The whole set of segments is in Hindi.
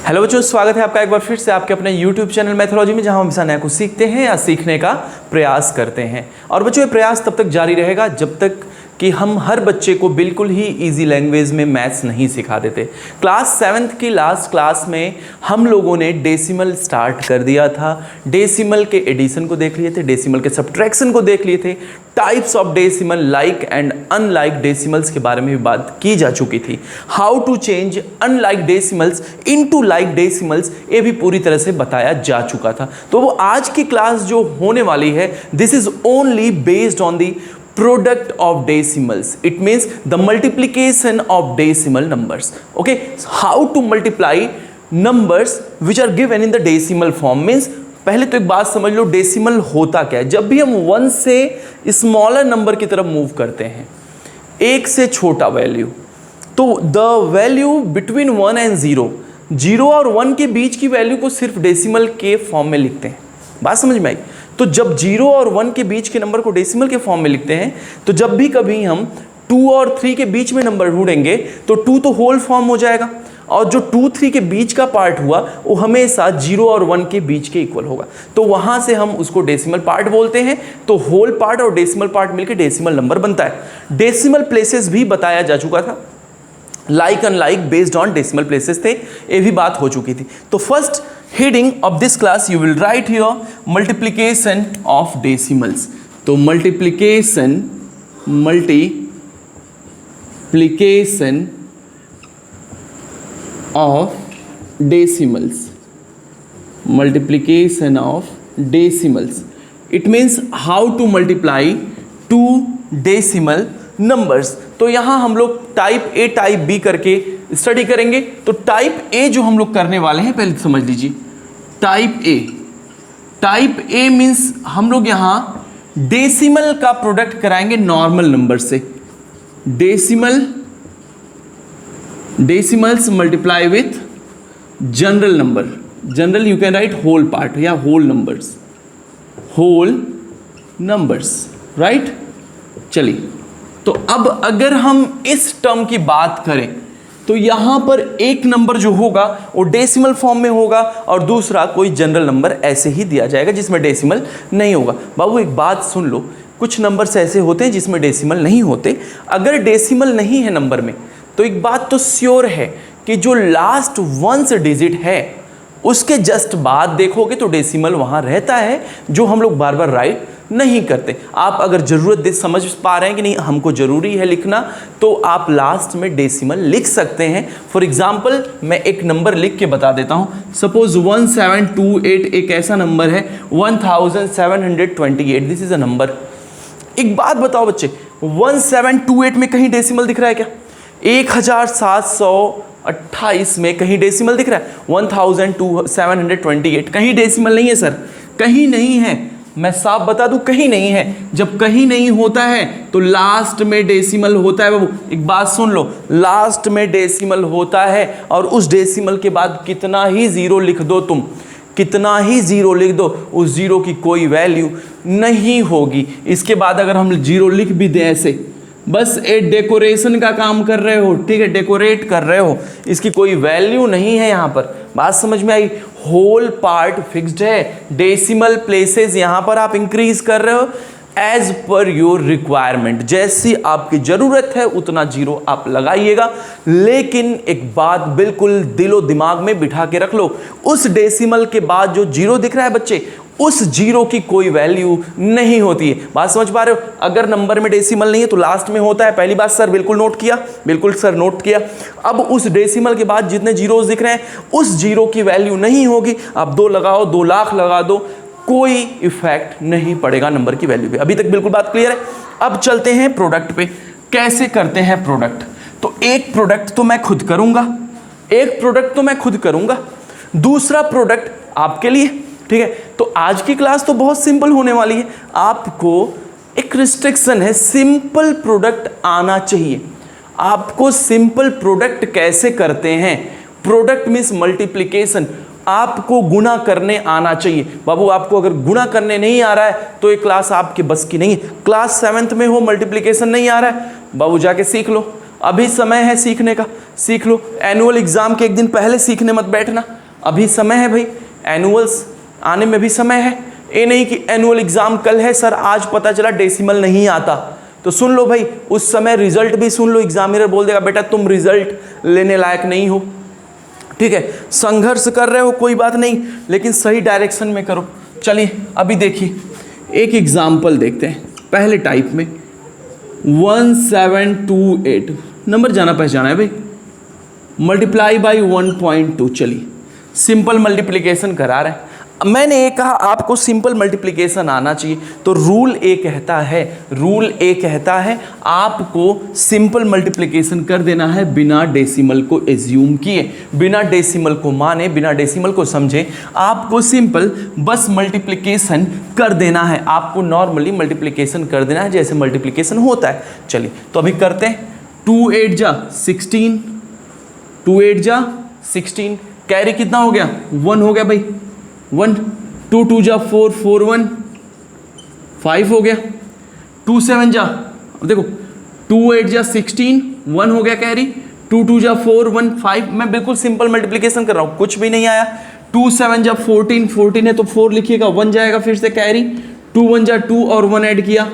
हेलो बच्चों, स्वागत है आपका एक बार फिर से आपके अपने YouTube चैनल मैथोलॉजी में, जहां हम हमेशा नया कुछ सीखते हैं या सीखने का प्रयास करते हैं। और बच्चों, ये प्रयास तब तक जारी रहेगा जब तक कि हम हर बच्चे को बिल्कुल ही इजी लैंग्वेज में मैथ्स नहीं सिखा देते। क्लास 7th की लास्ट क्लास में हम लोगों ने डेसिमल स्टार्ट कर दिया था। डेसिमल के एडिशन को देख लिए थे, डेसिमल के सब्ट्रैक्शन को देख लिए थे, types of decimal, like and unlike decimals के बारे में भी बात की जा चुकी थी। How to change unlike decimals into like decimals, ये भी पूरी तरह से बताया जा चुका था। तो वो आज की क्लास जो होने वाली है, this is only based on the product of decimals. It means the multiplication of decimal numbers. Okay, so how to multiply numbers which are given in the decimal form means, पहले तो एक बात समझ लो, डेसिमल होता क्या है। जब भी हम 1 से स्मॉलर नंबर की तरफ मूव करते हैं, 1 से छोटा वैल्यू, तो द वैल्यू बिटवीन 1 एंड 0, 0 और 1 के बीच की वैल्यू को सिर्फ डेसिमल के फॉर्म में लिखते हैं। बात समझ में आई? तो जब 0 और 1 के बीच के नंबर को डेसिमल के फॉर्म में लिखते हैं, तो जब भी कभी हम 2 और 3 के बीच में नंबर ढूंढेंगे तो 2 तो होल फॉर्म हो जाएगा, और जो 2, 3 के बीच का पार्ट हुआ वो हमेशा 0 और 1 के बीच के इक्वल होगा। तो वहां से हम उसको डेसिमल पार्ट बोलते हैं। तो होल पार्ट और डेसिमल पार्ट मिलकर डेसिमल नंबर बनता है। डेसिमल प्लेसेस भी बताया जा चुका था, like unlike based on decimal places थे, ये भी बात हो चुकी थी। तो first heading of this class you will write here multiplication of decimals. तो multiplication of decimals, multiplication of decimals, it means how to multiply two decimal numbers. तो यहाँ हम लोग टाइप ए टाइप बी करके स्टडी करेंगे। तो टाइप ए जो हम लोग करने वाले हैं, पहले समझ लीजिए। टाइप ए मीन्स हम लोग यहाँ डेसिमल का प्रोडक्ट कराएंगे नॉर्मल नंबर से। Decimals multiply with general number. General you can write whole part या होल नंबर्स, राइट। चलिए, तो अब अगर हम इस टर्म की बात करें तो यहां पर एक नंबर जो होगा वो डेसिमल फॉर्म में होगा और दूसरा कोई जनरल नंबर ऐसे ही दिया जाएगा जिसमें डेसिमल नहीं होगा। बाबू एक बात सुन लो, कुछ नंबर्स ऐसे होते हैं जिसमें डेसिमल नहीं होते। अगर डेसिमल नहीं है नंबर में तो एक बात तो श्योर है कि जो लास्ट 1 डिजिट है उसके जस्ट बाद देखोगे तो डेसिमल वहां रहता है, जो हम लोग बार बार राइट नहीं करते। आप अगर ज़रूरत समझ पा रहे हैं कि नहीं हमको ज़रूरी है लिखना, तो आप लास्ट में डेसिमल लिख सकते हैं। फॉर एग्जाम्पल मैं एक नंबर लिख के बता देता हूँ। सपोज 1728 एक ऐसा नंबर है, 1728, दिस इज अ नंबर। एक बात बताओ बच्चे, 1728 में कहीं डेसिमल दिख रहा है क्या? 1728 में कहीं डेसिमल दिख रहा है? 1728 कहीं डेसिमल नहीं है सर, कहीं नहीं है। मैं साफ बता दूं, कहीं नहीं है। जब कहीं नहीं होता है तो लास्ट में डेसिमल होता है। बाबू एक बात सुन लो, लास्ट में डेसिमल होता है और उस डेसिमल के बाद कितना ही जीरो लिख दो तुम, कितना ही जीरो लिख दो, उस जीरो की कोई वैल्यू नहीं होगी। इसके बाद अगर हम जीरो लिख भी दें ऐसे, बस एक डेकोरेशन का काम कर रहे हो, ठीक है, डेकोरेट कर रहे हो, इसकी कोई वैल्यू नहीं है यहाँ पर। बात समझ में आई? होल पार्ट फिक्स्ड है, डेसिमल प्लेसेस यहाँ पर आप इंक्रीज कर रहे हो एज पर योर रिक्वायरमेंट। जैसी आपकी जरूरत है उतना जीरो आप लगाइएगा। लेकिन एक बात बिल्कुल दिलो दिमाग में बिठा के रख लो, उस डेसिमल के बाद जो जीरो दिख रहा है बच्चे, उस जीरो की कोई वैल्यू नहीं होती है। बात समझ पा रहे हो? अगर नंबर में डेसिमल नहीं है तो लास्ट में होता है। पहली बात सर बिल्कुल नोट किया, बिल्कुल सर नोट किया। अब उस डेसिमल के बाद जितने जीरोस दिख रहे हैं उस जीरो की वैल्यू नहीं होगी। आप 2 लगाओ, 2 लाख लगा दो, कोई इफेक्ट नहीं पड़ेगा नंबर की वैल्यू पे। अभी तक बिल्कुल बात क्लियर है? अब चलते हैं प्रोडक्ट पे। कैसे करते हैं प्रोडक्ट? तो एक प्रोडक्ट तो मैं खुद करूंगा, दूसरा प्रोडक्ट आपके लिए, ठीक है। तो आज की क्लास तो बहुत सिंपल होने वाली है। आपको एक रिस्ट्रिक्शन है, सिंपल प्रोडक्ट आना चाहिए। आपको सिंपल प्रोडक्ट कैसे करते हैं? प्रोडक्ट मीन्स मल्टीप्लिकेशन, आपको गुणा करने आना चाहिए। बाबू आपको अगर गुणा करने नहीं आ रहा है तो ये क्लास आपके बस की नहीं है। क्लास 7th में हो, मल्टीप्लिकेशन नहीं आ रहा है, बाबू जाके सीख लो। अभी समय है सीखने का, सीख लो। एनुअल एग्जाम के एक दिन पहले सीखने मत बैठना, अभी समय है भाई, एनुअल्स आने में भी समय है। ये नहीं कि एनुअल एग्जाम कल है सर, आज पता चला डेसिमल नहीं आता, तो सुन लो भाई, उस समय रिजल्ट भी सुन लो, एग्जामिनर बोल देगा बेटा तुम रिजल्ट लेने लायक नहीं हो। ठीक है, संघर्ष कर रहे हो कोई बात नहीं, लेकिन सही डायरेक्शन में करो। चलिए अभी देखिए एक एग्जाम्पल देखते हैं पहले टाइप में। 1728 नंबर जाना पहचाना है भाई, मल्टीप्लाई बाई 1.2। चलिए सिंपल मल्टीप्लिकेशन करा रहे हैं। मैंने ये कहा आपको सिंपल मल्टीप्लिकेशन आना चाहिए, तो रूल ए कहता है आपको सिंपल मल्टीप्लिकेशन कर देना है बिना डेसिमल को एज्यूम किए, बिना डेसिमल को माने, बिना डेसिमल को समझे, आपको सिंपल बस मल्टीप्लिकेशन कर देना है। आपको नॉर्मली मल्टीप्लिकेशन कर देना है जैसे मल्टीप्लिकेशन होता है। चलिए तो अभी करते हैं। 2 8 जा 16, 2 8 जा 16, कैरी कितना हो गया 1 हो गया भाई, 1, 2 2 जा 4, 4 1 5 हो गया, 2 7 जा, अब देखो 2 8 जा 16, 1 हो गया कैरी, 2 2 जा 4 1 5। मैं बिल्कुल सिंपल मल्टीप्लिकेशन कर रहा हूँ, कुछ भी नहीं आया। 2 7 जा 14, 14 है तो 4 लिखिएगा, 1 जाएगा फिर से कैरी, 2 1 जा 2 और 1 ऐड किया।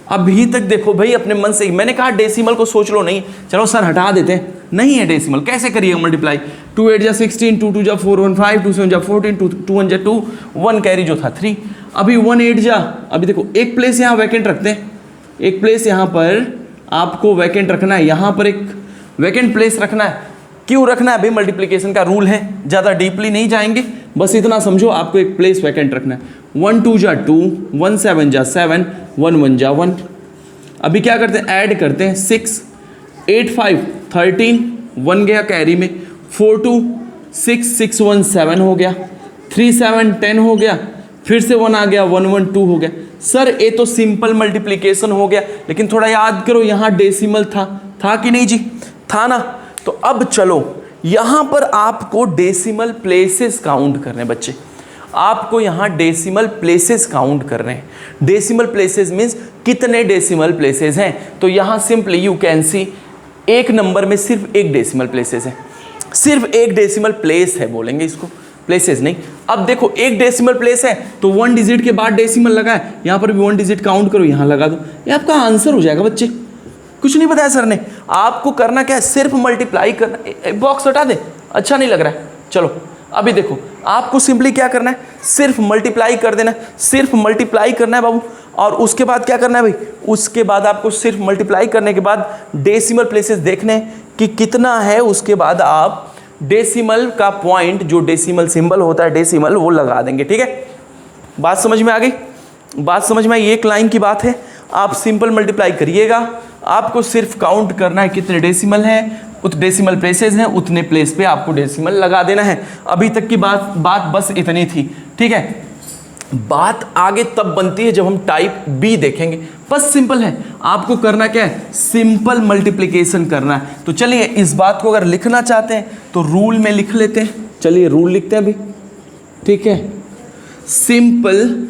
अभी तक देखो भाई अपने मन से, मैंने कहा डेसिमल को सोच लो, नहीं चलो सर हटा देते हैं, नहीं है डेसिमल, कैसे करिएगा मल्टीप्लाई। 2 8 जा 16, 2 2 जा 4 1 5, 2 7 जा 14, 2 1 जा 2, 1 कैरी जो था 3। अभी 1 8 जा, अभी देखो एक प्लेस यहाँ वैकेंट रखते हैं, एक प्लेस यहाँ पर आपको वैकेंट रखना है, यहाँ पर एक वैकेंट प्लेस रखना है। क्यों रखना है भाई, मल्टीप्लिकेशन का रूल है, ज़्यादा डीपली नहीं जाएंगे, बस इतना समझो आपको एक प्लेस वैकेंट रखना है। 1 2 जा 2, 1 7 जा 7, 1 1 जा 1। अभी क्या करते हैं, ऐड करते हैं 6 8 5 13, 1 गया कैरी में, 4 2 6 6 1 7 हो गया, 3 7 10 हो गया, फिर से 1 आ गया, 1 1 2 हो गया। सर ये तो सिंपल मल्टीप्लिकेशन हो गया, लेकिन थोड़ा याद करो यहाँ डेसिमल था कि नहीं जी, था ना। तो अब चलो यहाँ पर आपको डेसिमल प्लेसेस काउंट करने बच्चे, आपको यहाँ डेसिमल प्लेसेस काउंट कर रहे हैं। डेसिमल प्लेसेस मीन्स कितने डेसिमल प्लेसेस हैं, तो यहाँ सिंपली यू कैन सी एक नंबर में सिर्फ एक डेसिमल प्लेसेस है, सिर्फ एक डेसिमल प्लेस है बोलेंगे इसको, प्लेसेस नहीं। अब देखो एक डेसिमल प्लेस है तो 1 डिजिट के बाद डेसिमल लगा है, यहाँ पर भी 1 डिजिट काउंट करो, यहाँ लगा दो, ये आपका आंसर हो जाएगा बच्चे। कुछ नहीं बताया सर ने, आपको करना क्या है, सिर्फ मल्टीप्लाई करना। बॉक्स हटा दे, अच्छा नहीं लग रहा है। चलो अभी देखो आपको सिंपली क्या करना है, सिर्फ मल्टीप्लाई कर देना है, सिर्फ मल्टीप्लाई करना है बाबू। और उसके बाद क्या करना है भाई, उसके बाद आपको सिर्फ मल्टीप्लाई करने के बाद डेसिमल प्लेसेस देखने हैं कि कितना है, उसके बाद आप डेसिमल का पॉइंट, जो डेसिमल सिंबल होता है डेसिमल, वो लगा देंगे। ठीक है, बात समझ में आ गई, बात समझ में आई। एक लाइन की बात है, आप सिंपल मल्टीप्लाई करिएगा, आपको सिर्फ काउंट करना है कितने डेसिमल हैं, उत डेसिमल प्लेसेस हैं, उतने प्लेस पे आपको डेसिमल लगा देना है। अभी तक की बात बस इतनी थी। ठीक है, बात आगे तब बनती है जब हम टाइप बी देखेंगे। बस सिंपल है, आपको करना क्या है, सिंपल मल्टीप्लिकेशन करना है। तो चलिए इस बात को अगर लिखना चाहते हैं तो रूल में लिख लेते हैं। चलिए रूल लिखते हैं अभी। ठीक है, simple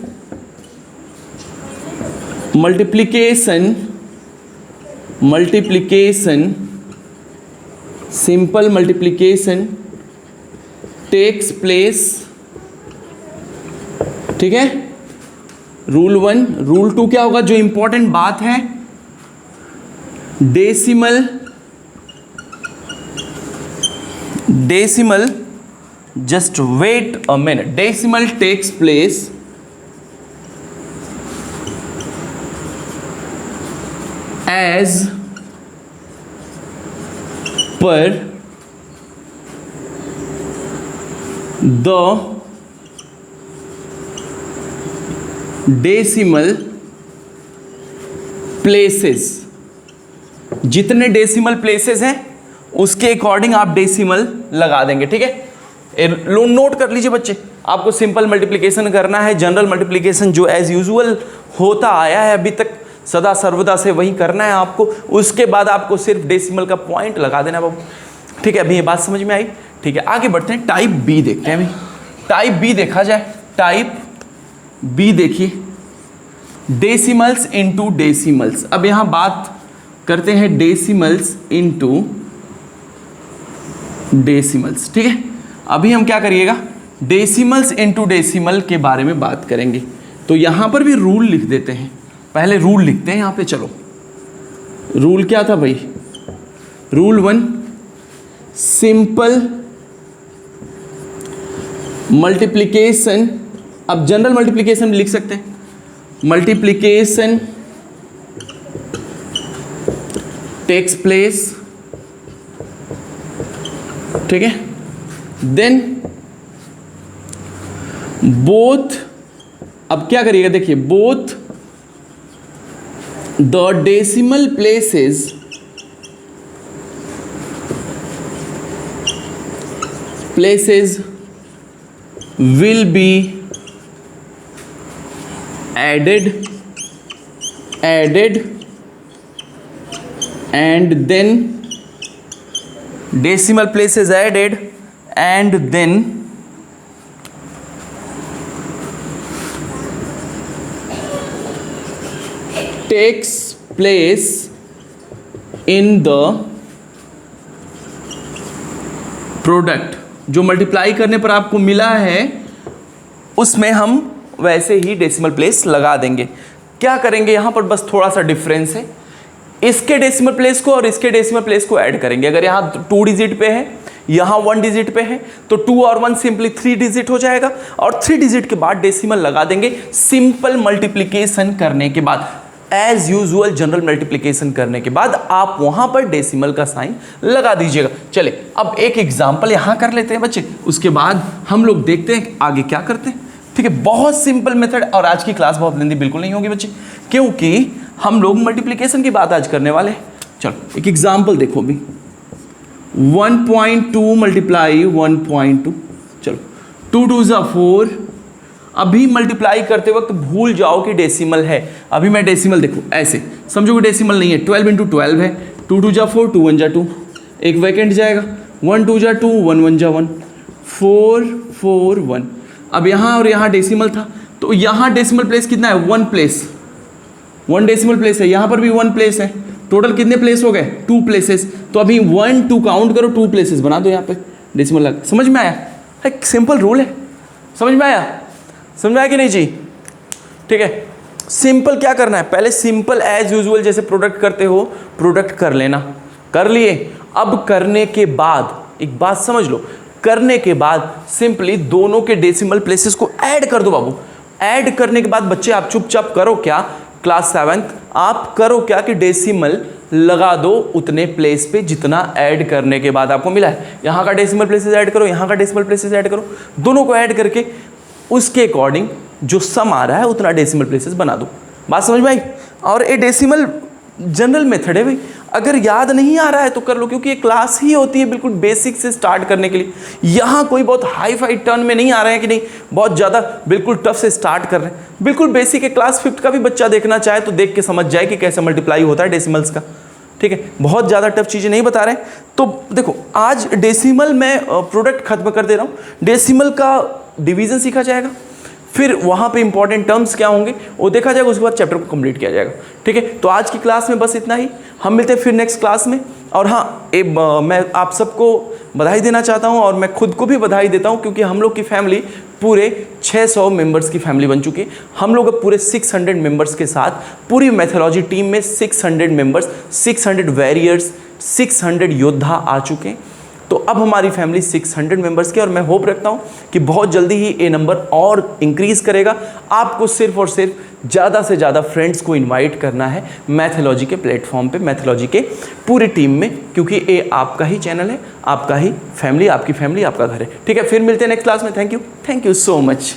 multiplication simple multiplication takes place। ठीक है, रूल 1। रूल 2 क्या होगा, जो इंपॉर्टेंट बात है, decimal just wait a minute, decimal takes place as per the decimal places. जितने डेसिमल प्लेसेस हैं उसके अकॉर्डिंग आप डेसिमल लगा देंगे। ठीक है, नोट कर लीजिए बच्चे, आपको सिंपल मल्टीप्लिकेशन करना है, जनरल मल्टीप्लिकेशन जो एज यूजुअल होता आया है अभी तक, सदा सर्वदा से वही करना है आपको। उसके बाद आपको सिर्फ डेसिमल का पॉइंट लगा देना बाबू। ठीक है, अभी ये बात समझ में आई। ठीक है, आगे बढ़ते हैं, टाइप बी देखते हैं। अभी टाइप बी देखा जाए, टाइप बी देखिए, डेसिमल्स इनटू डेसिमल्स। अब यहाँ बात करते हैं डेसिमल्स इनटू डेसिमल्स, ठीक है। अभी हम क्या करिएगा, डेसिमल्स इनटू डेसिमल के बारे में बात करेंगे। तो यहां पर भी रूल लिख देते हैं, पहले रूल लिखते हैं यहां पे। चलो, रूल क्या था भाई, रूल 1, सिंपल मल्टीप्लिकेशन। अब जनरल मल्टीप्लिकेशन लिख सकते हैं, मल्टीप्लिकेशन टेक्स प्लेस, ठीक है। देन बोथ, अब क्या करिएगा देखिए, both the decimal places will be added and then decimal places added and then takes place in the product. जो मल्टीप्लाई करने पर आपको मिला है उसमें हम वैसे ही डेसिमल प्लेस लगा देंगे। क्या करेंगे यहाँ पर, बस थोड़ा सा डिफरेंस है, इसके डेसिमल प्लेस को और इसके डेसिमल प्लेस को ऐड करेंगे। अगर यहाँ 2 डिजिट पे है, यहाँ 1 डिजिट पे है, तो 2 और 1 सिंपली 3 डिजिट हो जाएगा और 3 डिजिट के बाद डेसिमल लगा देंगे। सिंपल मल्टीप्लिकेशन करने के बाद, एज यूजुअल जनरल मल्टीप्लिकेशन करने के बाद आप वहां पर डेसिमल का साइन लगा दीजिएगा। चले, अब एक एग्जांपल यहां कर लेते हैं बच्चे, उसके बाद हम लोग देखते हैं आगे क्या करते हैं, ठीक है। बहुत सिंपल मेथड, और आज की क्लास बहुत लेंदी बिल्कुल नहीं होगी बच्चे, क्योंकि हम लोग मल्टीप्लिकेशन की बात आज करने वाले हैं। चलो एक एग्जाम्पल देखो अभी, 1.2 मल्टीप्लाई 1.2, चलो 2 2 ज़ा 4। अभी मल्टीप्लाई करते वक्त भूल जाओ कि डेसिमल है। अभी मैं डेसिमल देखो ऐसे समझो कि डेसिमल नहीं है, 12 × 12 है, 2 2 ज़ा 4, 2 1 ज़ा 2, एक वैकेंट जाएगा, 1 2 ज़ा 2, 1 1 ज़ा 1, 4 4 1। अब यहाँ और यहाँ डेसिमल था, तो यहाँ डेसिमल प्लेस कितना है, 1 प्लेस, 1 डेसिमल प्लेस है, यहाँ पर भी 1 प्लेस है। टोटल कितने प्लेस हो गए, 2 प्लेसेस। तो अभी 1 2 काउंट करो, 2 प्लेसेस बना दो यहाँ पे डेसिमल लगा। समझ में आया, एक सिंपल रूल है, समझ में आया, समझ में आया कि नहीं जी, ठीक है। सिंपल क्या करना है, पहले सिंपल एज यूजुअल जैसे प्रोडक्ट करते हो प्रोडक्ट कर लेना, कर लिए। अब करने के बाद एक बात समझ लो, करने के बाद सिंपली दोनों के डेसिमल प्लेसेस को ऐड कर दो बाबू। ऐड करने के बाद बच्चे आप चुपचाप करो क्या, क्लास 7th आप करो क्या कि डेसिमल लगा दो उतने प्लेस पे जितना ऐड करने के बाद आपको मिला है। यहाँ का डेसिमल प्लेसेस ऐड करो, यहाँ का डेसिमल प्लेसेस ऐड करो, दोनों को ऐड करके उसके अकॉर्डिंग जो सम आ रहा है उतना डेसिमल प्लेसेस बना दो। बात समझ में आई। और ये डेसिमल जनरल मेथड है भाई, अगर याद नहीं आ रहा है तो कर लो, क्योंकि ये क्लास ही होती है बिल्कुल बेसिक से स्टार्ट करने के लिए। यहाँ कोई बहुत हाई फाई टर्न में नहीं आ रहे हैं कि नहीं बहुत ज़्यादा बिल्कुल टफ से स्टार्ट कर रहे हैं, बिल्कुल बेसिक है। क्लास 5th का भी बच्चा देखना चाहे तो देख के समझ जाए कि कैसे मल्टीप्लाई होता है डेसिमल्स का, ठीक है। बहुत ज़्यादा टफ चीज़ें नहीं बता रहे हैं। तो देखो आज डेसिमल में प्रोडक्ट खत्म कर दे रहा हूँ, डेसिमल का डिवीज़न सीखा जाएगा, फिर वहाँ पे इंपॉर्टेंट टर्म्स क्या होंगे वो देखा जाएगा, उसके बाद चैप्टर को कंप्लीट किया जाएगा, ठीक है। तो आज की क्लास में बस इतना ही, हम मिलते हैं फिर नेक्स्ट क्लास में। और हाँ, मैं आप सबको बधाई देना चाहता हूँ और मैं खुद को भी बधाई देता हूँ, क्योंकि हम लोग की फैमिली पूरे 600 मेंबर्स की फैमिली बन चुकी है। हम लोग अब पूरे 600 मेंबर्स के साथ पूरी मैथोलॉजी टीम में 600 मेंबर्स, 600 वैरियर्स, 600 योद्धा आ चुके हैं। तो अब हमारी फैमिली 600 मेंबर्स की, और मैं होप रखता हूँ कि बहुत जल्दी ही ये नंबर और इंक्रीज़ करेगा। आपको सिर्फ और सिर्फ ज़्यादा से ज़्यादा फ्रेंड्स को इनवाइट करना है मैथोलॉजी के प्लेटफॉर्म पे, मैथोलॉजी के पूरी टीम में, क्योंकि ये आपका ही चैनल है, आपका ही फैमिली, आपकी फैमिली आपका घर है, ठीक है। फिर मिलते हैं नेक्स्ट क्लास में। Thank you so much.